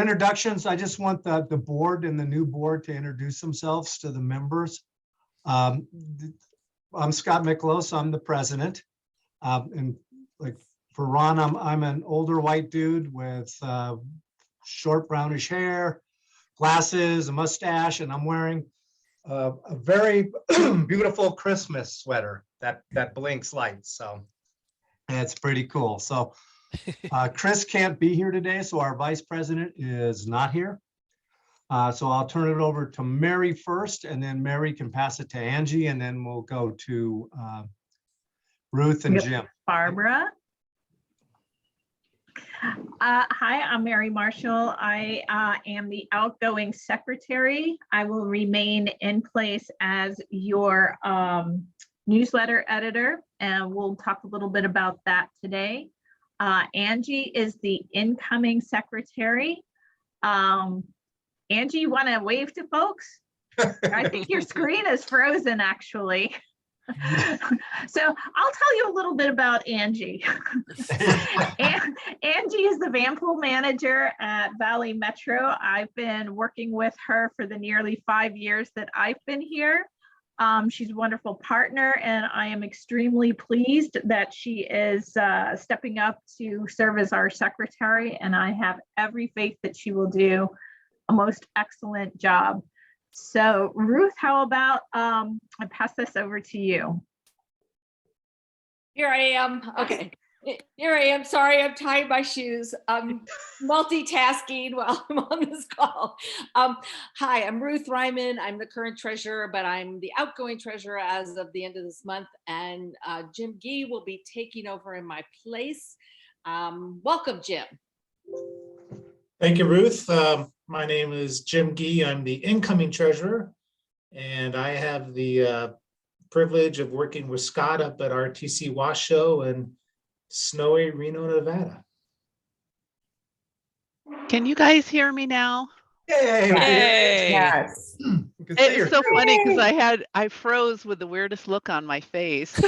Introductions, I just want the board and the new board to introduce themselves to the members. I'm Scott Miklos, I'm the president. And like for Ron, I'm an older white dude with short brownish hair, glasses, a mustache, and I'm wearing a very beautiful Christmas sweater that blinks lights. So it's pretty cool. So Chris can't be here today, so our vice president is not here. So I'll turn it over to Mary first, and then Mary can pass it to Angie, and then we'll go to Ruth and Jim. Barbara. Hi, I'm Mary Marshall. I am the outgoing secretary. I will remain in place as your newsletter editor, and we'll talk a little bit about that today. Angie is the incoming secretary. Angie, you want to wave to folks? I think your screen is frozen, actually. So I'll tell you a little bit about Angie. Angie is the van pool manager at Valley Metro. I've been working with her for the nearly 5 years that I've been here. She's a wonderful partner, and I am extremely pleased that she is stepping up to serve as our secretary, and I have every faith that she will do a most excellent job. So Ruth, how about I pass this over to you? Here I am. Okay. Here I am. Sorry, I'm tying my shoes. I'm multitasking while I'm on this call. Hi, I'm Ruth Ryman. I'm the current treasurer, but I'm the outgoing treasurer as of the end of this month. And Jim Gee will be taking over in my place. Welcome, Jim. Thank you, Ruth. My name is Jim Gee. I'm the incoming treasurer, and I have the privilege of working with Scott up at RTC Washoe in snowy Reno, Nevada. Can you guys hear me now? Yay! Yes. It's so funny because I froze with the weirdest look on my face.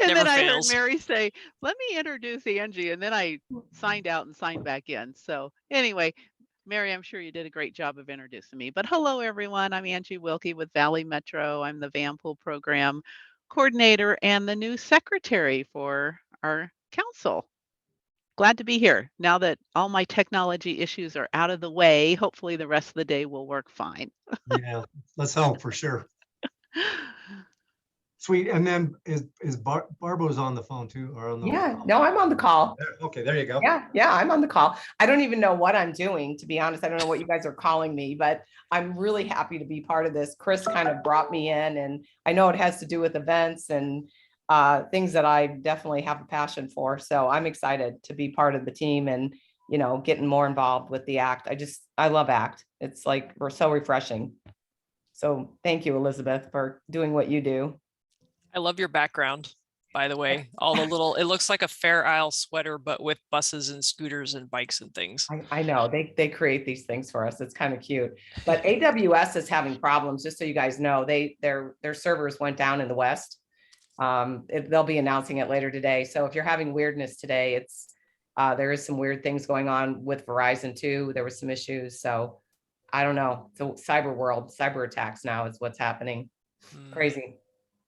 And then I heard Mary say, "Let me introduce Angie," and then I signed out and signed back in. So anyway, Mary, I'm sure you did a great job of introducing me. But hello, everyone. I'm Angie Wilkie with Valley Metro. I'm the Van Pool Program Coordinator and the new secretary for our council. Glad to be here. Now that all my technology issues are out of the way, hopefully the rest of the day will work fine. Yeah, let's hope for sure. Sweet. And then is Barbara's on the phone too, or on the Yeah, no, I'm on the call. Okay, there you go. Yeah, I'm on the call. I don't even know what I'm doing, to be honest. I don't know what you guys are calling me, but I'm really happy to be part of this. Chris kind of brought me in, and I know it has to do with events and things that I definitely have a passion for. So I'm excited to be part of the team and, you know, getting more involved with the ACT. I love ACT. It's like, we're so refreshing. So thank you, Elizabeth, for doing what you do. I love your background, by the way. All the little, it looks like a Fair Isle sweater, but with buses and scooters and bikes and things. I know they create these things for us. It's kind of cute, but AWS is having problems. Just so you guys know, their servers went down in the West. They'll be announcing it later today. So if you're having weirdness today, it's there is some weird things going on with Verizon too. There was some issues. So I don't know. The cyber world, cyber attacks now is what's happening. Crazy.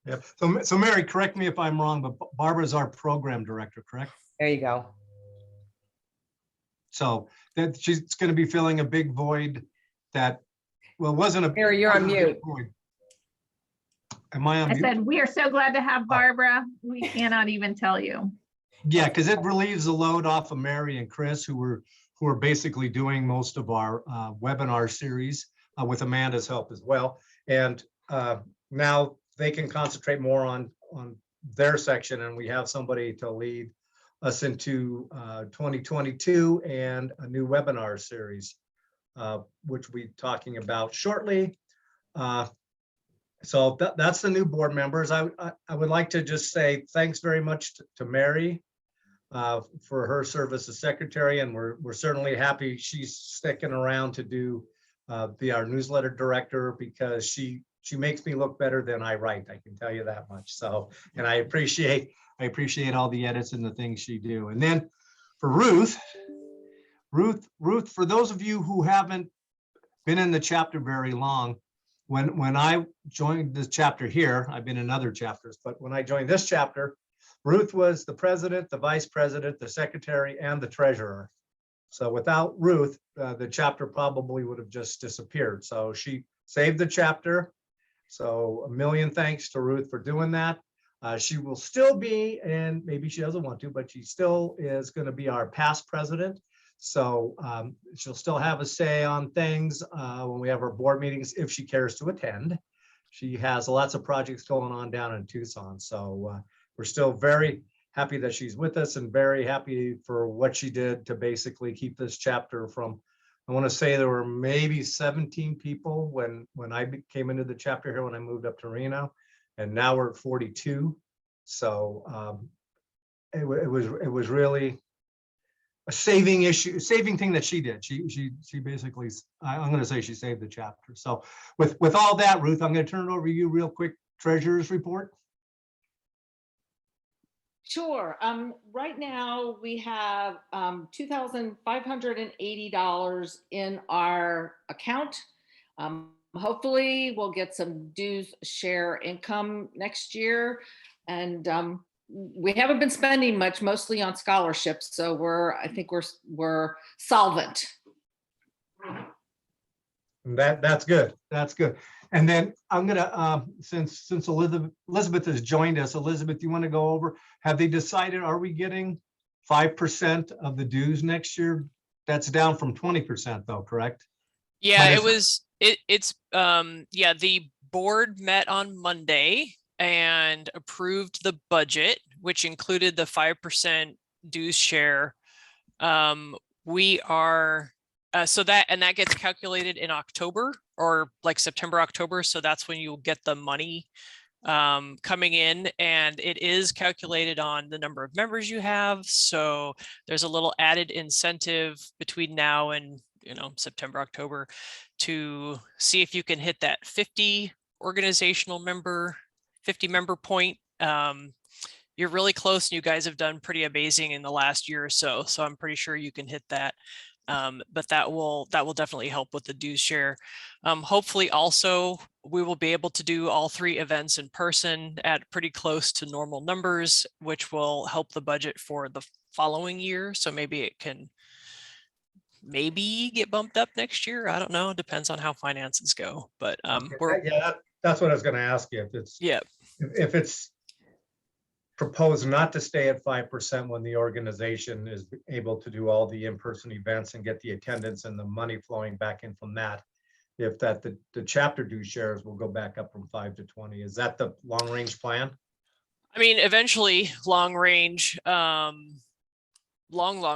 Yeah. So Mary, correct me if I'm wrong, but Barbara's our program director, correct? There you go. So that she's going to be filling a big void that, well, wasn't a. Mary, you're on mute. Am I on mute? I said, we are so glad to have Barbara. We cannot even tell you. Yeah, because it relieves the load off of Mary and Chris, who are basically doing most of our webinar series with Amanda's help as well. And now they can concentrate more on their section, and we have somebody to lead us into 2022 and a new webinar series, which we'll be talking about shortly. So that's the new board members. I would like to just say thanks very much to Mary for her service as secretary, and we're certainly happy she's sticking around to be our newsletter director, because she makes me look better than I write. I can tell you that much. So, and I appreciate all the edits and the things she do. And then for Ruth, Ruth, for those of you who haven't been in the chapter very long, when I joined this chapter here, I've been in other chapters, but when I joined this chapter, Ruth was the president, the vice president, the secretary, and the treasurer. So without Ruth, the chapter probably would have just disappeared. So she saved the chapter. So a million thanks to Ruth for doing that. She will still be, and maybe she doesn't want to, but she still is going to be our past president. So she'll still have a say on things when we have our board meetings, if she cares to attend. She has lots of projects going on down in Tucson. So we're still very happy that she's with us and very happy for what she did to basically keep this chapter from, I want to say there were maybe 17 people when I came into the chapter here, when I moved up to Reno, and now we're at 42. So it was really a saving thing that she did. She basically, I'm going to say she saved the chapter. So with all that, Ruth, I'm going to turn it over to you real quick. Treasurer's report. Sure. Right now we have $2,580 in our account. Hopefully we'll get some dues share income next year. And we haven't been spending much, mostly on scholarships. So I think we're solvent. That's good. That's good. And then I'm gonna, since Elizabeth has joined us, Elizabeth, you want to go over, have they decided, are we getting 5% of the dues next year? That's down from 20% though, correct? Yeah, Minus- it's yeah, the board met on Monday and approved the budget, which included the 5% dues share. We are so that gets calculated in October, or like September, October. So that's when you'll get the money coming in, and it is calculated on the number of members you have. So there's a little added incentive between now and September, October, to see if you can hit that 50 member point. You're really close, and you guys have done pretty amazing in the last year or so. So I'm pretty sure you can hit that. But that will definitely help with the dues share. Hopefully also we will be able to do all 3 events in person at pretty close to normal numbers, which will help the budget for the following year. So maybe it can get bumped up next year. I don't know. It depends on how finances go. But yeah, that's what I was going to ask you. If it's propose not to stay at 5% when the organization is able to do all the in-person events and get the attendance and the money flowing back in from that, if the chapter due shares will go back up from 5 to 20. Is that the long range plan? I mean, eventually long range, long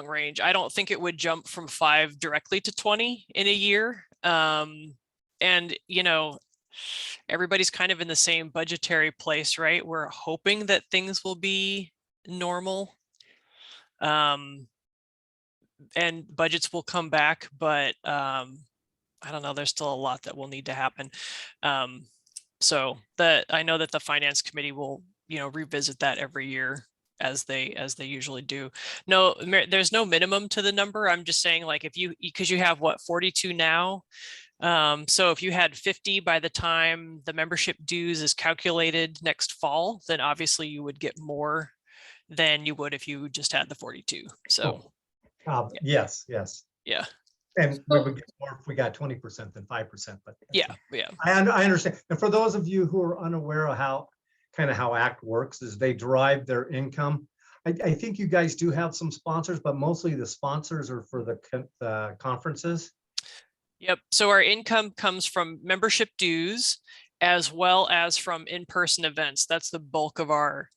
range, I don't think it would jump from 5 directly to 20 in a year. And everybody's kind of in the same budgetary place, right? We're hoping that things will be normal, and budgets will come back, but I don't know, there's still a lot that will need to happen. So I know that the finance committee will, revisit that every year as they usually do. No, there's no minimum to the number. I'm just saying, like, because you have what, 42 now. So if you had 50 by the time the membership dues is calculated next fall, then obviously you would get more than you would if you just had the 42. So Yes. yeah. And we would get more if we got 20% than 5%. But Yeah. I understand. And for those of you who are unaware of how ACT works, is they derive their income. I think you guys do have some sponsors, but mostly the sponsors are for the conferences. Yep. So our income comes from membership dues as well as from in-person events. That's the bulk of our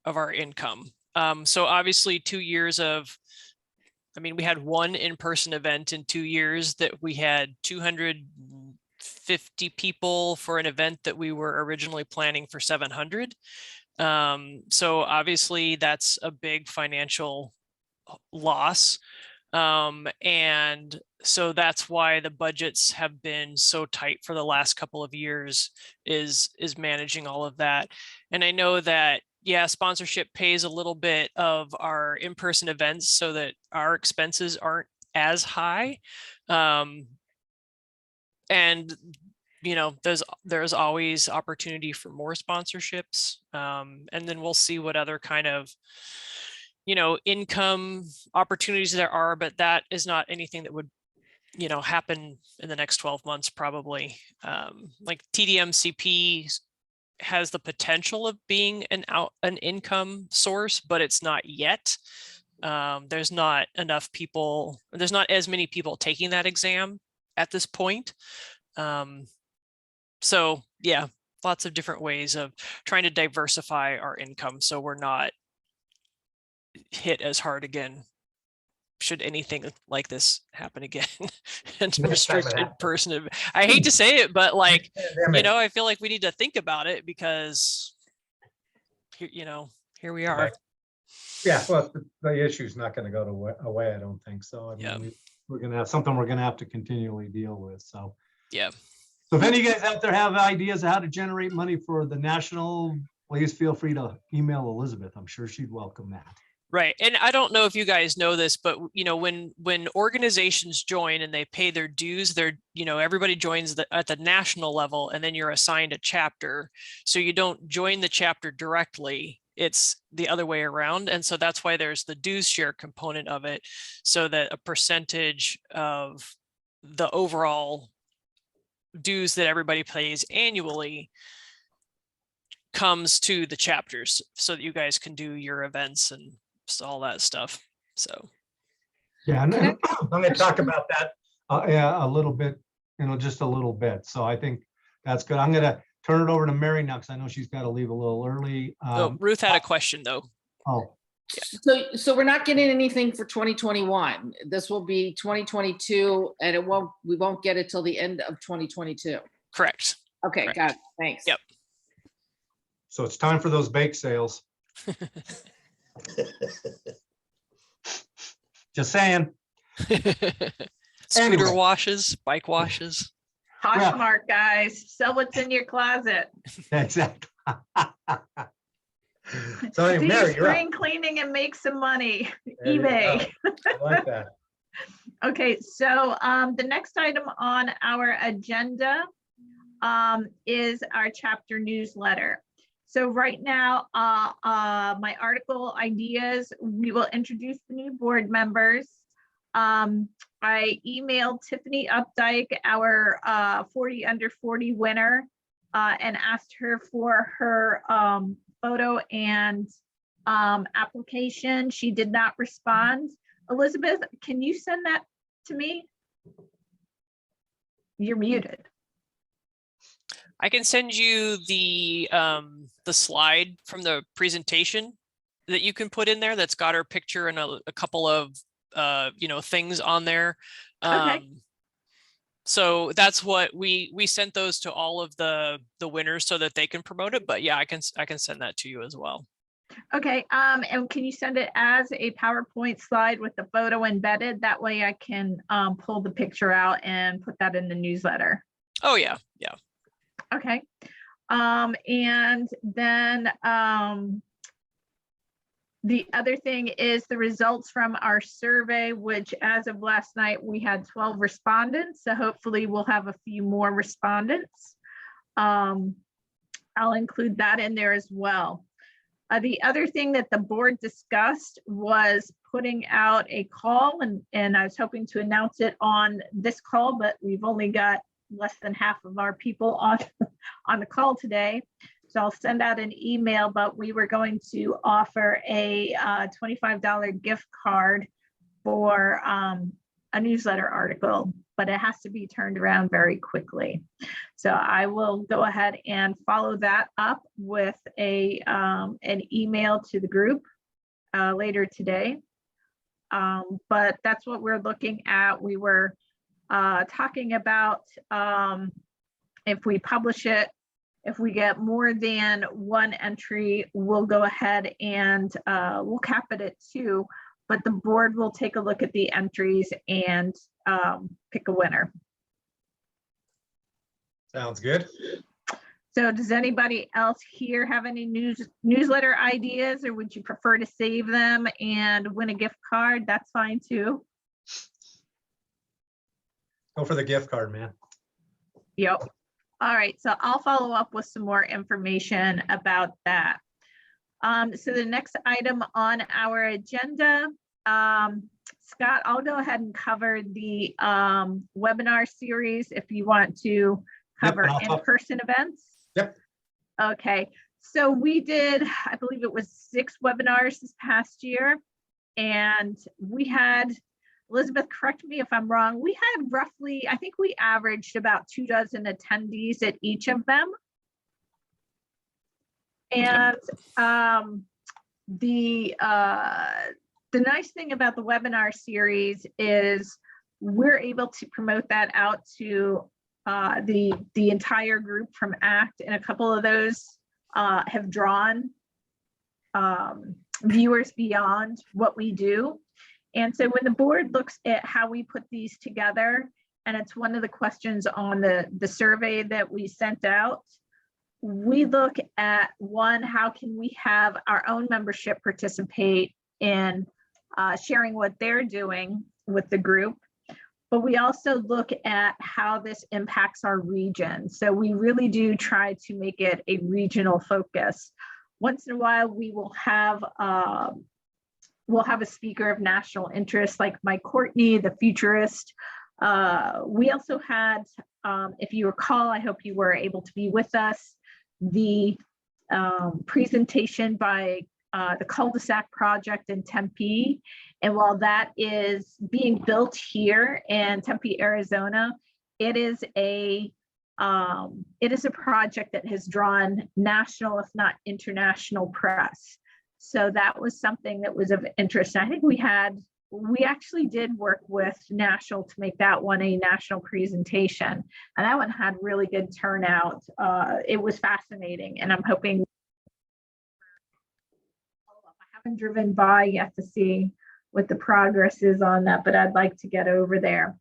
income. So obviously 2 years we had 1 in-person event in 2 years that we had 250 people for an event that we were originally planning for 700. So obviously that's a big financial loss. And so that's why the budgets have been so tight for the last couple of years, is managing all of that. And I know that, yeah, sponsorship pays a little bit of our in-person events so that our expenses aren't as high. And there's always opportunity for more sponsorships. And then we'll see what other kind of income opportunities there are, but that is not anything that would happen in the next 12 months probably. Like TDMCP has the potential of being an income source, but it's not yet. There's not enough people, there's not as many people taking that exam at this point. So yeah, lots of different ways of trying to diversify our income so we're not hit as hard again should anything like this happen again. And Next time it restricted happens. person, I hate to say it, but like, Pandemic. I feel like we need to think about it because here we are. Right. Yeah, well, the issue's not gonna go away, I don't think so. I mean, Yeah. we're gonna have something we're gonna have to continually deal with, so. Yeah. So if any of you guys out there have ideas of how to generate money for the national, please feel free to email Elizabeth. I'm sure she'd welcome that. Right. And I don't know if you guys know this, but when organizations join and they pay their dues, everybody joins at the national level, and then you're assigned a chapter. So you don't join the chapter directly. It's the other way around. And so that's why there's the dues share component of it, so that a percentage of the overall dues that everybody pays annually comes to the chapters so that you guys can do your events and all that stuff. So Yeah, and I'm gonna talk about that a little bit, just a little bit. So I think that's good. I'm gonna turn it over to Mary now, because I know she's got to leave a little early. Ruth had a question though. Oh, So we're not getting anything for 2021. This will be 2022, and we won't get it till the end of 2022. Correct. Okay, Correct. got it. Thanks. Yep. so it's time for those bake sales. Just saying. Scooter Anyway. washes, bike washes. Yeah. Poshmark, guys, sell what's in your closet. Exactly. So anyway, Do Mary, you're up. spring cleaning and make some money. There you eBay. go. I like that. Okay, so the next item on our agenda is our chapter newsletter. So right now, my article ideas, we will introduce the new board members. I emailed Tiffany Updike, our 40 under 40 winner, and asked her for her photo and application. She did not respond. Elizabeth, can you send that to me? You're muted. I can send you the slide from the presentation that you can put in there that's got her picture and a couple of things on there. Okay. So that's what we sent those to all of the winners so that they can promote it. But yeah, I can send that to you as well. Okay, and can you send it as a PowerPoint slide with the photo embedded? That way I can pull the picture out and put that in the newsletter. Oh yeah, yeah. Okay, and then the other thing is the results from our survey, which as of last night, we had 12 respondents. So hopefully we'll have a few more respondents. I'll include that in there as well. The other thing that the board discussed was putting out a call, and I was hoping to announce it on this call, but we've only got less than half of our people on the call today. So I'll send out an email, but we were going to offer a $25 gift card for a newsletter article, but it has to be turned around very quickly. So I will go ahead and follow that up with an email to the group later today. But that's what we're looking at. We were talking about if we publish it, if we get more than one entry, we'll go ahead and we'll cap it at 2, but the board will take a look at the entries and pick a winner. Sounds good. So does anybody else here have any newsletter ideas, or would you prefer to save them and win a gift card? That's fine too. Go for the gift card, man. Yep. All right, so I'll follow up with some more information about that. So the next item on our agenda, Scott, I'll go ahead and cover the webinar series if you want to cover and I'll talk- in-person events. Yep. Okay, so we did, I believe it was 6 webinars this past year. And we had, Elizabeth, correct me if I'm wrong, we had roughly, I think we averaged about 24 attendees at each of them. And the nice thing about the webinar series is we're able to promote that out to the entire group from ACT, and a couple of those have drawn viewers beyond what we do. And so when the board looks at how we put these together, and it's one of the questions on the survey that we sent out, we look at, one, how can we have our own membership participate in sharing what they're doing with the group, but we also look at how this impacts our region. So we really do try to make it a regional focus. Once in a while, we will have a speaker of national interest like Mike Courtney, the futurist. We also had, if you recall, I hope you were able to be with us, the presentation by the Cul-de-sac project in Tempe. And while that is being built here in Tempe, Arizona, it is a project that has drawn national, if not international, press. So that was something that was of interest. I think we actually did work with National to make that one a national presentation, and that one had really good turnout. It was fascinating, and I'm hoping, I haven't driven by yet to see what the progress is on that, but I'd like to get over there.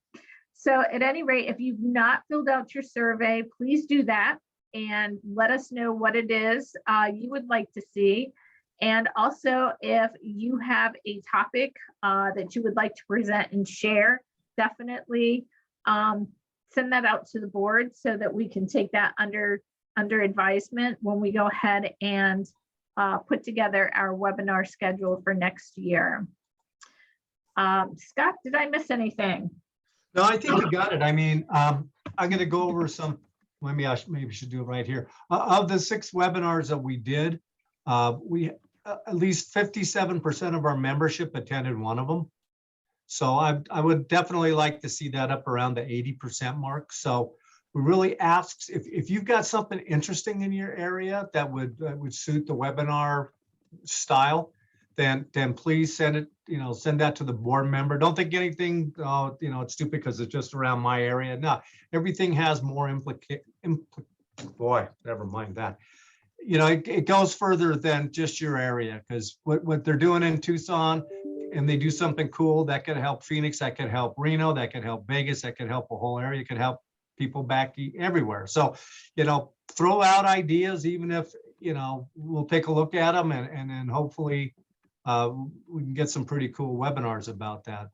So at any rate, if you've not filled out your survey, please do that and let us know what it is you would like to see. And also, if you have a topic that you would like to present and share, definitely send that out to the board so that we can take that under advisement when we go ahead and put together our webinar schedule for next year. Scott, did I miss anything? No, I think you got it. I mean, I'm going to go over some, maybe I should do it right here. Of the 6 webinars that we did, we at least 57% of our membership attended one of them. So I would definitely like to see that up around the 80% mark. So we really ask if you've got something interesting in your area that would suit the webinar style, then please send it, send that to the board member. Don't think anything, it's stupid because it's just around my area. No, everything has more boy, never mind that. It goes further than just your area, because what they're doing in Tucson, and they do something cool that could help Phoenix, that could help Reno, that could help Vegas, that could help a whole area, could help people back everywhere. So, throw out ideas, even if, we'll take a look at them and then hopefully we can get some pretty cool webinars about that.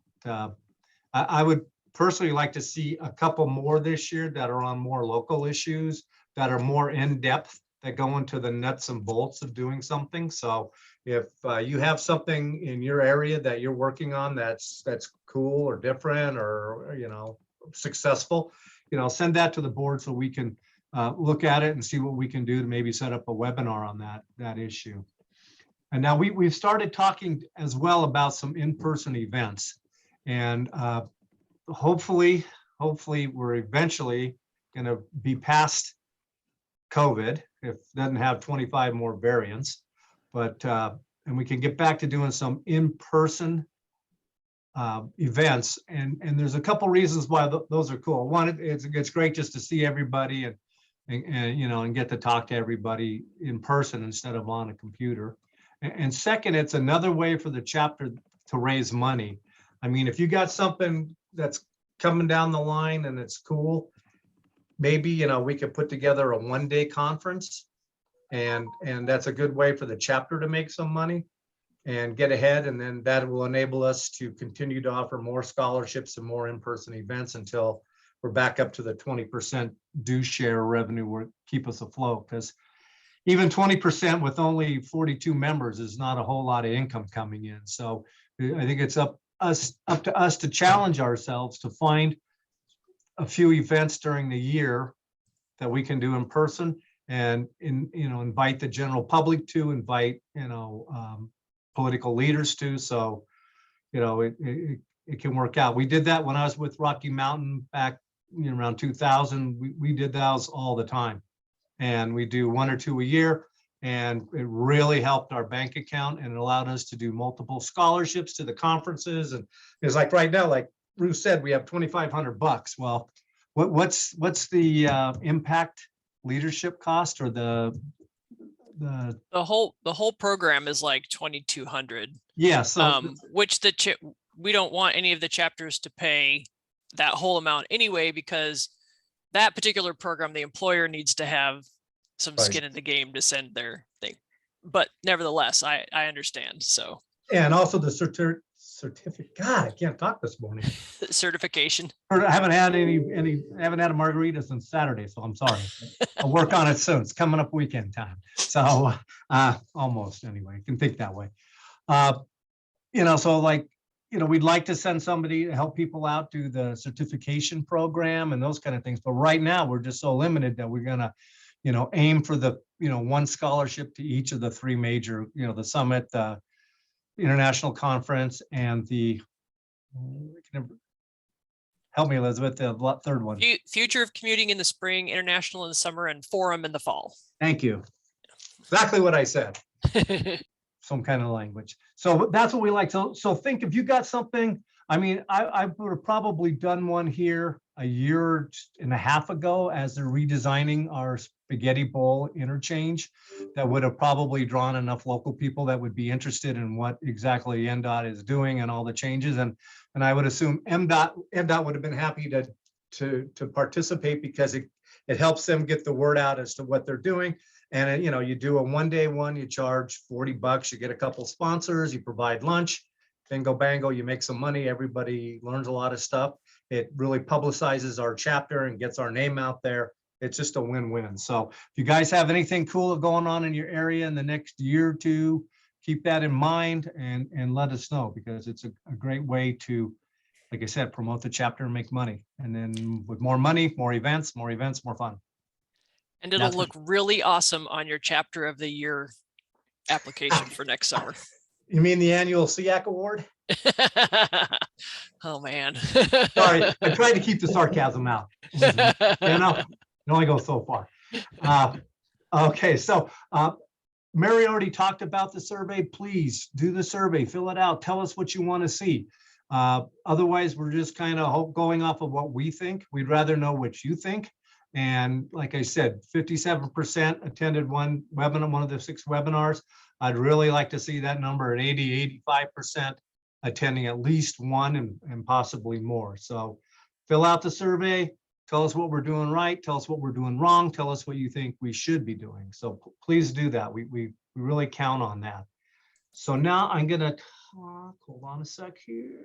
I would personally like to see a couple more this year that are on more local issues, that are more in-depth, that go into the nuts and bolts of doing something. So if you have something in your area that you're working on that's cool or different or successful, send that to the board so we can look at it and see what we can do to maybe set up a webinar on that issue. And now we've started talking as well about some in-person events, and hopefully we're eventually going to be past COVID, if it doesn't have 25 more variants, but and we can get back to doing some in-person events. And there's a couple reasons why those are cool. One, it's great just to see everybody and get to talk to everybody in person instead of on a computer. And second, it's another way for the chapter to raise money. I mean, if you got something that's coming down the line and it's cool, maybe, we could put together a one-day conference, and that's a good way for the chapter to make some money and get ahead. And then that will enable us to continue to offer more scholarships and more in-person events until we're back up to the 20% due share revenue will keep us afloat, because even 20% with only 42 members is not a whole lot of income coming in. So I think it's up to us to challenge ourselves to find a few events during the year that we can do in person, and invite the general public to, invite political leaders to, so it can work out. We did that when I was with Rocky Mountain back around 2000. We did those all the time, and we do 1 or 2 a year, and it really helped our bank account, and it allowed us to do multiple scholarships to the conferences. And it's like right now, like Ruth said, we have $2,500. Well, what's the impact leadership cost, or the whole program is like 2,200. yeah, so Which we don't want any of the chapters to pay that whole amount anyway, because that particular program, the employer needs to have some Right. skin in the game to send their thing. But nevertheless, I understand. So and also the certificate. God, I can't talk this morning. certification. I haven't had I haven't had a margarita since Saturday, so I'm sorry. I'll work on it soon. It's coming up weekend time. So almost anyway, you can think that way. So like, we'd like to send somebody to help people out, do the certification program and those kind of things. But right now we're just so limited that we're gonna, aim for the, one scholarship to each of the 3 major, the summit, the international conference, and the, help me, Elizabeth, the third one. Future of commuting in the spring, international in the summer, and forum in the fall. Thank you. Exactly what I said. Some kind of language. So that's what we like. So think if you got something, I mean, I would have probably done one here a year and a half ago as they're redesigning our spaghetti bowl interchange. That would have probably drawn enough local people that would be interested in what exactly NDOT is doing and all the changes. And I would assume MDOT would have been happy to participate, because it helps them get the word out as to what they're doing. And you do a one-day one, you charge $40, you get a couple sponsors, you provide lunch, bingo bango, you make some money, everybody learns a lot of stuff. It really publicizes our chapter and gets our name out there. It's just a win-win. So if you guys have anything cool going on in your area in the next year or 2, keep that in mind and let us know, because it's a great way to, like I said, promote the chapter and make money. And then with more money, more events, more fun. And it'll That's look really awesome on your chapter of the year application for next summer. You mean the annual SEAC award? Oh, man. Sorry, I tried to keep the sarcasm out. It only goes so far. Okay, so Mary already talked about the survey. Please do the survey, fill it out, tell us what you want to see. Otherwise, we're just kind of going off of what we think. We'd rather know what you think. And like I said, 57% attended one webinar, one of the 6 webinars. I'd really like to see that number at 85% attending at least one and possibly more. So fill out the survey, tell us what we're doing right, tell us what we're doing wrong, tell us what you think we should be doing. So please do that. We really count on that. So now I'm gonna talk, hold on a sec here.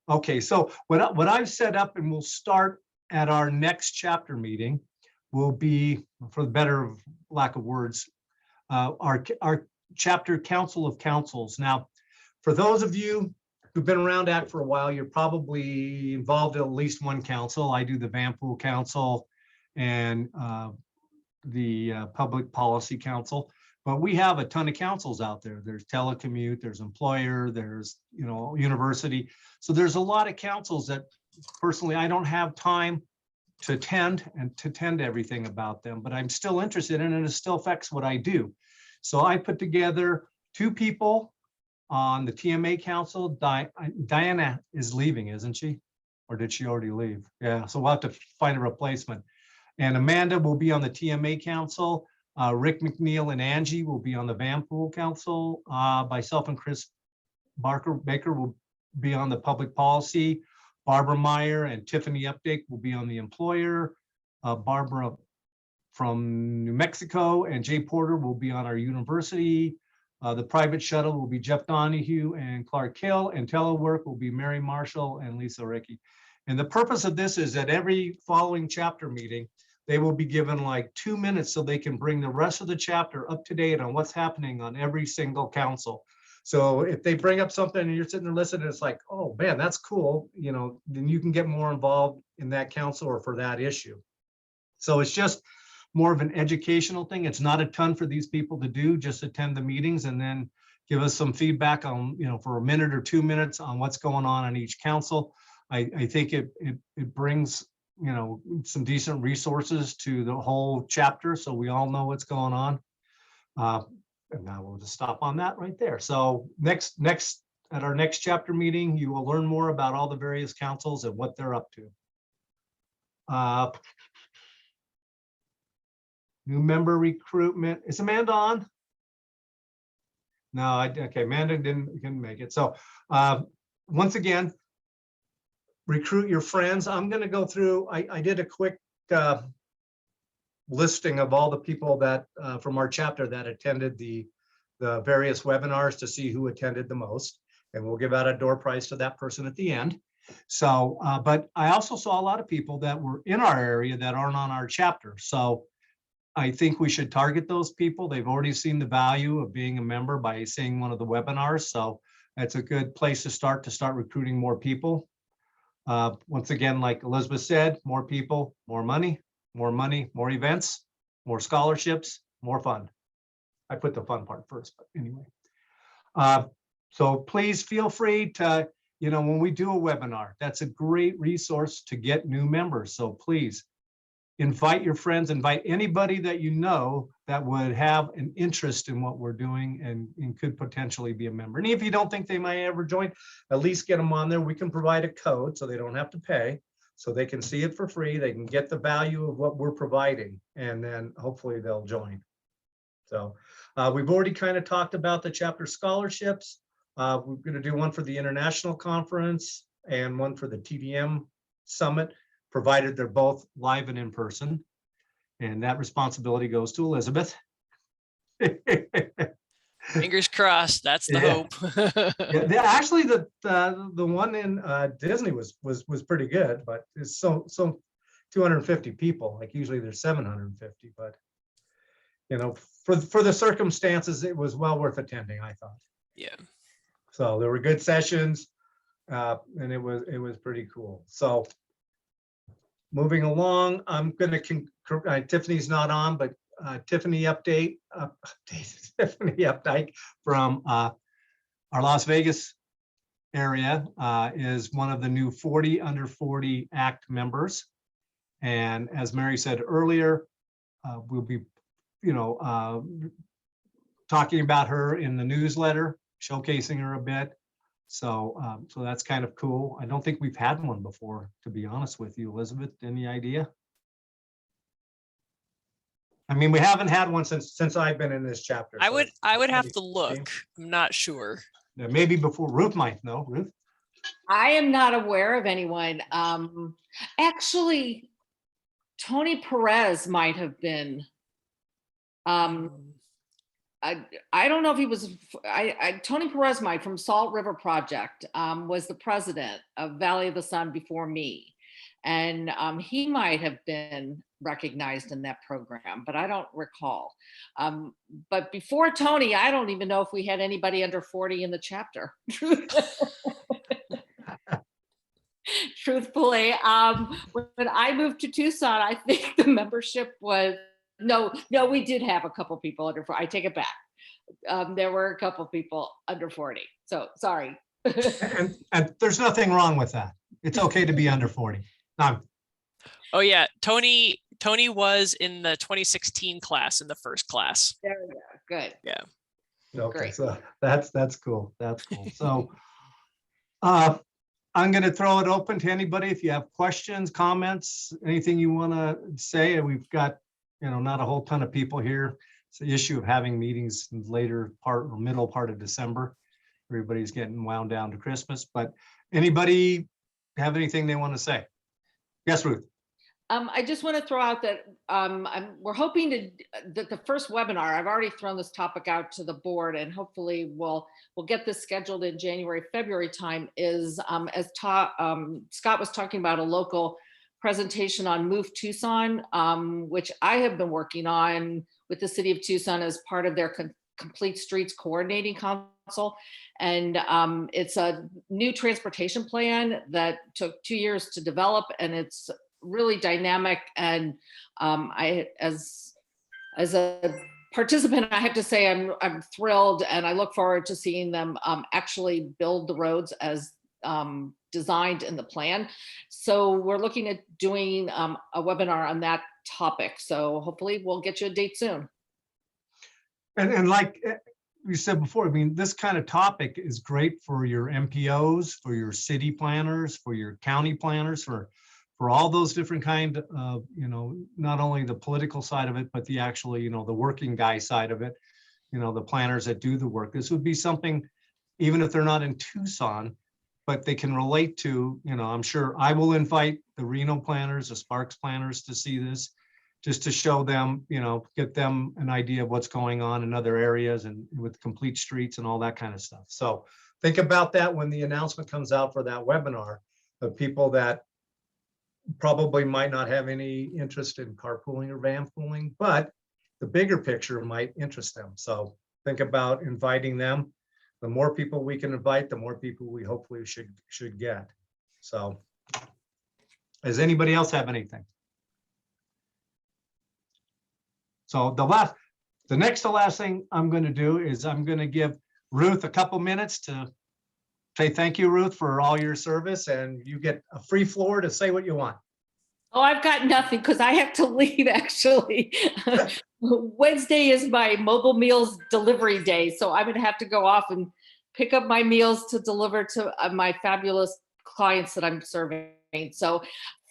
Okay, so what I've set up, and we'll start at our next chapter meeting, will be, for the better lack of words, our chapter Council of Councils. Now, for those of you who've been around ACT for a while, you're probably involved in at least one council. I do the Vanpool Council and the Public Policy Council, but we have a ton of councils out there. There's telecommute, there's employer, there's university. So there's a lot of councils that personally I don't have time to attend everything about them, but I'm still interested in it, and it still affects what I do. So I put together 2 people on the TMA council. Diana is leaving, isn't she? Or did she already leave? Yeah, so we'll have to find a replacement. And Amanda will be on the TMA council. Rick McNeil and Angie will be on the Vanpool council. Myself and Chris Baker will be on the public policy. Barbara Meyer and Tiffany Updike will be on the employer. Barbara from New Mexico and Jay Porter will be on our university. The private shuttle will be Jeff Donahue and Clark Hill, and telework will be Mary Marshall and Lisa Rickey. And the purpose of this is that every following chapter meeting, they will be given like 2 minutes so they can bring the rest of the chapter up to date on what's happening on every single council. So if they bring up something and you're sitting there listening, it's like, oh man, that's cool, you know, then you can get more involved in that council or for that issue. So it's just more of an educational thing. It's not a ton for these people to do, just attend the meetings and then give us some feedback on, you know, for a minute or 2 minutes on what's going on in each council. I think it brings, you know, some decent resources to the whole chapter, so we all know what's going on. And now we'll just stop on that right there. So next at our next chapter meeting, you will learn more about all the various councils and what they're up to. New member recruitment. Is Amanda on? No, okay, Amanda didn't make it. So once again, recruit your friends. I'm going to go through, I did a quick listing of all the people that from our chapter that attended the various webinars to see who attended the most. And we'll give out a door prize to that person at the end. So, but I also saw a lot of people that were in our area that aren't on our chapter. So I think we should target those people. They've already seen the value of being a member by seeing one of the webinars. So that's a good place to start recruiting more people. Once again, like Elizabeth said, more people, more money, more events, more scholarships, more fun. I put the fun part first, but anyway. So please feel free to, you know, when we do a webinar, that's a great resource to get new members. So please invite your friends, invite anybody that you know that would have an interest in what we're doing and could potentially be a member. And if you don't think they might ever join, at least get them on there. We can provide a code so they don't have to pay, so they can see it for free. They can get the value of what we're providing, and then hopefully they'll join. So we've already kind of talked about the chapter scholarships. We're going to do one for the international conference and one for the TDM summit, provided they're both live and in person. And that responsibility goes to Elizabeth. Fingers crossed. That's the hope. Yeah, actually, the one in Disney was pretty good, but it's so 250 people. Like usually there's 750, but you know, for the circumstances, it was well worth attending, I thought. Yeah. So there were good sessions, and it was pretty cool. So moving along, I'm going to Tiffany's not on, but Tiffany Updike from our Las Vegas area is one of the new 40 under 40 Act members. And as Mary said earlier, we'll be, you know, talking about her in the newsletter, showcasing her a bit. So, so that's kind of cool. I don't think we've had one before, to be honest with you, Elizabeth. Any idea? I mean, we haven't had one since I've been in this chapter. I so would have to look. I'm not sure. maybe before. Ruth might know. Ruth? I am not aware of anyone. Actually, Tony Perez might have been. I don't know if he was, Tony Perez might, from Salt River Project, was the president of Valley of the Sun before me. And he might have been recognized in that program, but I don't recall. But before Tony, I don't even know if we had anybody under 40 in the chapter. Truthfully, when I moved to Tucson, I think the membership was, no, we did have a couple people under 40. I take it back. There were a couple people under 40. So sorry. and there's nothing wrong with that. It's okay to be under 40. No. Oh yeah, Tony was in the 2016 class, in the first class. There we go. Good. Yeah. Okay, Great. so that's cool. That's cool. So I'm going to throw it open to anybody. If you have questions, comments, anything you want to say. And we've got, you know, not a whole ton of people here. It's the issue of having meetings in the later part or middle part of December. Everybody's getting wound down to Christmas, but anybody have anything they want to say? Yes, Ruth. I just want to throw out that we're hoping that the first webinar, I've already thrown this topic out to the board, and hopefully we'll get this scheduled in January, February time, is as Scott was talking about, a local presentation on Move Tucson, which I have been working on with the city of Tucson as part of their Complete Streets Coordinating Council. And it's a new transportation plan that took 2 years to develop, and it's really dynamic. And I, as a participant, I have to say I'm thrilled, and I look forward to seeing them actually build the roads as designed in the plan. So we're looking at doing a webinar on that topic. So hopefully we'll get you a date soon. And like you said before, I mean, this kind of topic is great for your MPOs, for your city planners, for your county planners, for all those different kind of, you know, not only the political side of it, but the actually, you know, the working guy side of it, you know, the planners that do the work. This would be something, even if they're not in Tucson, but they can relate to, you know, I'm sure I will invite the Reno planners, the Sparks planners to see this, just to show them, you know, get them an idea of what's going on in other areas and with Complete Streets and all that kind of stuff. So think about that when the announcement comes out for that webinar, of people that probably might not have any interest in carpooling or vanpooling, but the bigger picture might interest them. So think about inviting them. The more people we can invite, the more people we hopefully should get. So does anybody else have anything? So the next to last thing I'm going to do is I'm going to give Ruth a couple minutes to say thank you, Ruth, for all your service, and you get a free floor to say what you want. Oh, I've got nothing because I have to leave actually. Wednesday is my mobile meals delivery day. So I'm going to have to go off and pick up my meals to deliver to my fabulous clients that I'm serving. So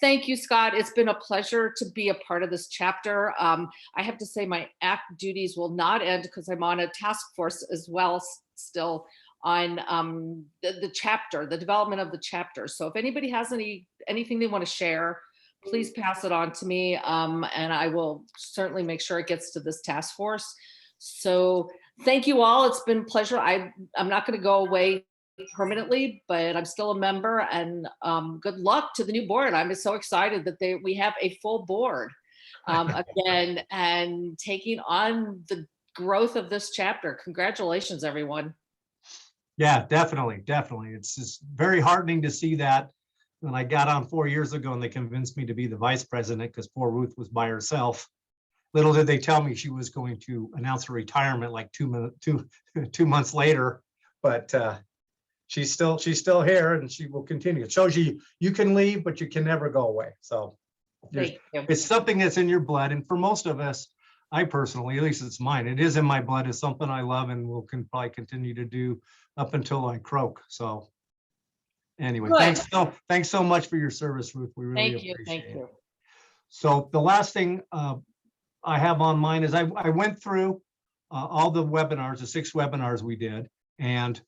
thank you, Scott. It's been a pleasure to be a part of this chapter. I have to say my ACT duties will not end because I'm on a task force as well still on the chapter, the development of the chapter. So if anybody has anything they want to share, please pass it on to me, and I will certainly make sure it gets to this task force. So thank you all. It's been a pleasure. I'm not going to go away permanently, but I'm still a member, and good luck to the new board. I'm so excited that we have a full board again and taking on the growth of this chapter. Congratulations, everyone. Yeah, definitely. It's just very heartening to see that. When I got on 4 years ago and they convinced me to be the vice president because poor Ruth was by herself. Little did they tell me she was going to announce her retirement like 2 months later, but she's still here and she will continue. It shows you can leave, but you can never go away. So it's something that's in your blood. And for most of us, I personally, at least it's mine, it is in my blood. It's something I love and will probably continue to do up until I croak. So anyway, thanks so much for your service, Ruth. We really appreciate it. Thank you. So the last thing I have on mine is I went through all the webinars, the 6 webinars we did, and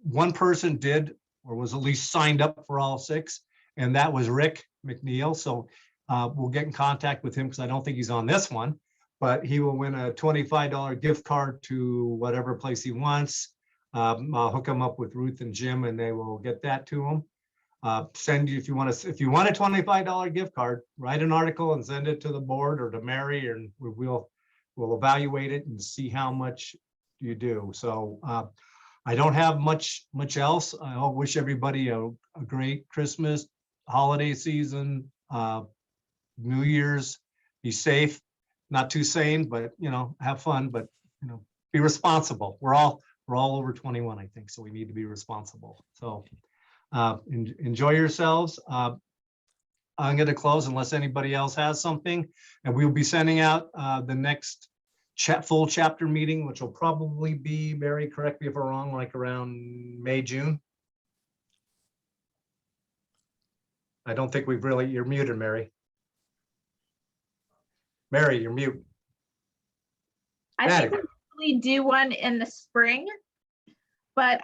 one person did or was at least signed up for all 6, and that was Rick McNeil. So we'll get in contact with him because I don't think he's on this one, but he will win a $25 gift card to whatever place he wants. I'll hook him up with Ruth and Jim, and they will get that to him. Send you if you want a $25 gift card, write an article and send it to the board or to Mary, and we'll evaluate it and see how much you do. So I don't have much else. I wish everybody a great Christmas, holiday season, New Year's. Be safe, not too sane, but have fun, but be responsible. We're all over 21, I think, so we need to be responsible. So enjoy yourselves. I'm going to close unless anybody else has something, and we'll be sending out the next full chapter meeting, which will probably be, Mary, correct me if I'm wrong, like around May, June. I don't think you're muted, Mary. Mary, you're mute. I think we do one in the spring, but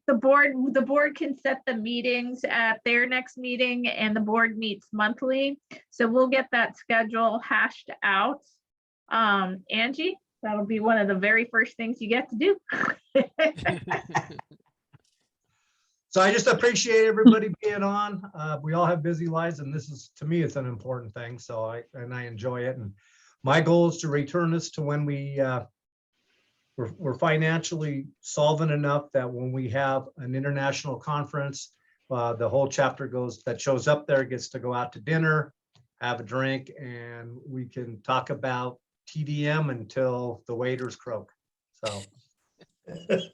the board can set the meetings at their next meeting, and the board meets monthly. So we'll get that schedule hashed out. Angie, that'll be one of the very first things you get to do. So I just appreciate everybody being on. We all have busy lives, and this is, to me, it's an important thing. So I enjoy it. And my goal is to return this to when we're financially solvent enough that when we have an international conference, the whole chapter that shows up there gets to go out to dinner, have a drink, and we can talk about TDM until the waiters croak. So it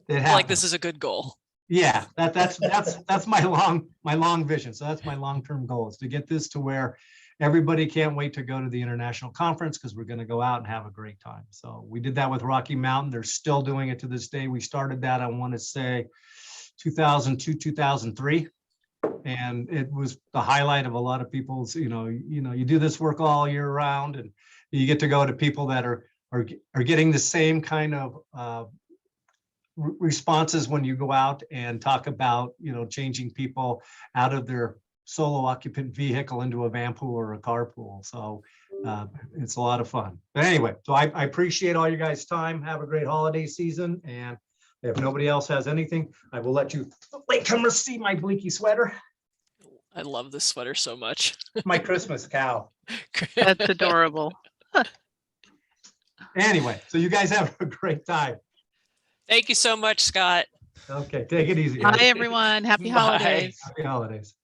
Like happens. this is a good goal. Yeah, that's my long vision. So that's my long-term goal, is to get this to where everybody can't wait to go to the international conference, because we're going to go out and have a great time. So we did that with Rocky Mountain. They're still doing it to this day. We started that, I want to say 2002, 2003. And it was the highlight of a lot of people's, you do this work all year round, and you get to go to people that are getting the same kind of responses when you go out and talk about, changing people out of their solo occupant vehicle into a van pool or a carpool. So it's a lot of fun. But anyway, so I appreciate all you guys' time. Have a great holiday season. And if nobody else has anything, I will let you latecomers see my blinky sweater, I love this sweater so much. my Christmas cow. That's adorable. Anyway, so you guys have a great time. Thank you so much, Scott. Okay, take it easy. Bye, guys. everyone. Happy Bye. holidays. Happy holidays.